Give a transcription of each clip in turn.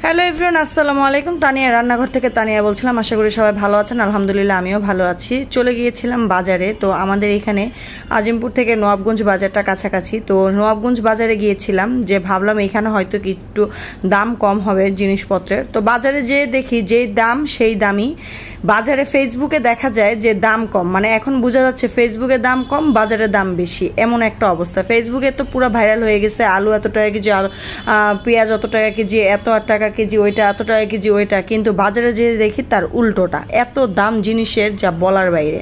Hello everyone, আসসালামু আলাইকুম। তানিয়া রান্নাঘর থেকে তানিয়া বলছিলাম। আশা করি সবাই ভালো আছেন। আলহামদুলিল্লাহ আমিও ভালো আছি। চলে গিয়েছিলাম বাজারে। তো আমাদের এখানে আজিমপুর থেকে নবাবগঞ্জ বাজারটা কাছাকাছি। তো নবাবগঞ্জ বাজারে গিয়েছিলাম, যে ভাবলাম এখানে হয়তো একটু দাম কম হবে জিনিসপত্রের। তো বাজারে যেয়ে দেখি যেই দাম সেই দামই। বাজারে ফেসবুকে দেখা যায় যে দাম কম, মানে এখন বোঝা যাচ্ছে ফেসবুকে দাম কম, বাজারে দাম বেশি, এমন একটা অবস্থা। ফেসবুকে তো পুরো ভাইরাল হয়ে গেছে, আলু এত টাকা কেজি, পেঁয়াজ এত টাকা কেজি, এত টাকা কেজি ওইটা, এত টাকা কেজি ওইটা। কিন্তু বাজারে যে দেখি তার উল্টোটা, এত দাম জিনিসের যা বলার বাইরে।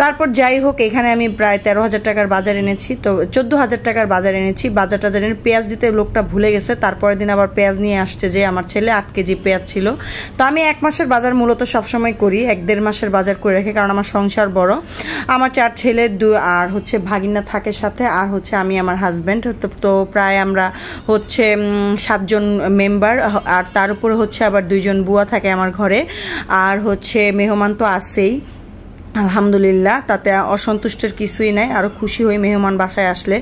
তারপর যাই হোক, এখানে আমি প্রায় 13,000 টাকার বাজার এনেছি, তো 14,000 টাকার বাজার এনেছি। বাজার টাজার এনে পেঁয়াজ দিতে লোকটা ভুলে গেছে। তারপরের দিন আবার পেঁয়াজ নিয়ে আসছে, যে আমার ছেলে 8 কেজি পেঁয়াজ ছিল। তো আমি 1 মাসের বাজার মূলত সবসময় করি, 1-1.5 মাসের বাজার করে রাখি, কারণ আমার সংসার বড়। আমার 4 ছেলে, আর ভাগিনা থাকে সাথে, আর আমি আমার হাজব্যান্ড। তো প্রায় আমরা 7 জন মেম্বার, আর তার উপরে আবার 2 জন বুয়া থাকে আমার ঘরে। আর মেহমান তো আছেই, আলহামদুলিল্লাহ, তাতে অসন্তুষ্টের কিছুই নাই, আরও খুশি হই মেহমান বাসায় আসলে।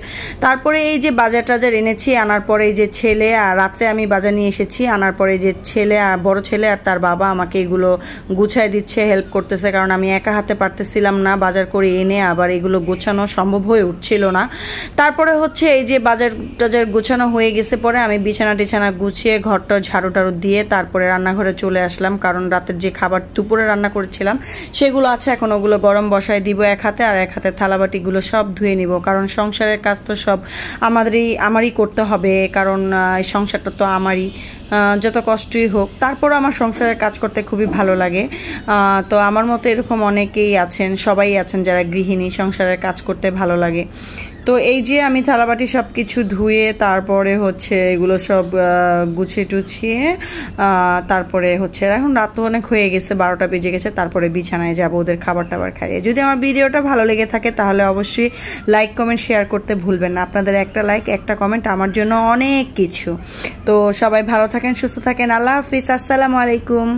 তারপরে এই যে বাজার টাজার এনেছি, আনার পরে এই যে ছেলে, আর রাত্রে আমি বাজার নিয়ে এসেছি, আনার পরে যে ছেলে আর বড় ছেলে আর তার বাবা আমাকে এগুলো গুছাই দিচ্ছে, হেল্প করতেছে, কারণ আমি একা হাতে পারতেছিলাম না বাজার করে এনে আবার এগুলো গোছানো সম্ভব হয়ে উঠছিল না। তারপরে এই যে বাজার টাজার গোছানো হয়ে গেছে, পরে আমি বিছানা টিছানা গুছিয়ে ঘরটা ঝাড়ু টাড়ু দিয়ে তারপরে রান্নাঘরে চলে আসলাম, কারণ রাতের যে খাবার দুপুরে রান্না করেছিলাম সেগুলো আছে, এখন ওগুলো গরম বসায় দিব এক হাতে, আর এক হাতে থালাবাটিগুলো সব ধুয়ে নিব, কারণ সংসারের কাজ তো সব আমারই করতে হবে, কারণ এই সংসারটা তো আমারই, যত কষ্টই হোক। তারপরও আমার সংসারের কাজ করতে খুবই ভালো লাগে। তো আমার মতো এরকম অনেকেই আছেন, সবাই আছেন যারা গৃহিণী, সংসারের কাজ করতে ভালো লাগে। তো এই যে আমি থালাবাটি সব কিছু ধুয়ে তারপরে এগুলো সব গুছিয়ে টুছিয়ে তারপরে এখন রাত তো অনেক হয়ে গেছে, 12টা বেজে গেছে। তারপরে বিছানায় যাব ওদের খাবার টাবার খাইয়ে। যদি আমার ভিডিওটা ভালো লেগে থাকে তাহলে অবশ্যই লাইক কমেন্ট শেয়ার করতে ভুলবেন না। আপনাদের একটা লাইক একটা কমেন্ট আমার জন্য অনেক কিছু। তো সবাই ভালো থাকেন, সুস্থ থাকেন। আল্লাহ হাফিজ, আসসালামু আলাইকুম।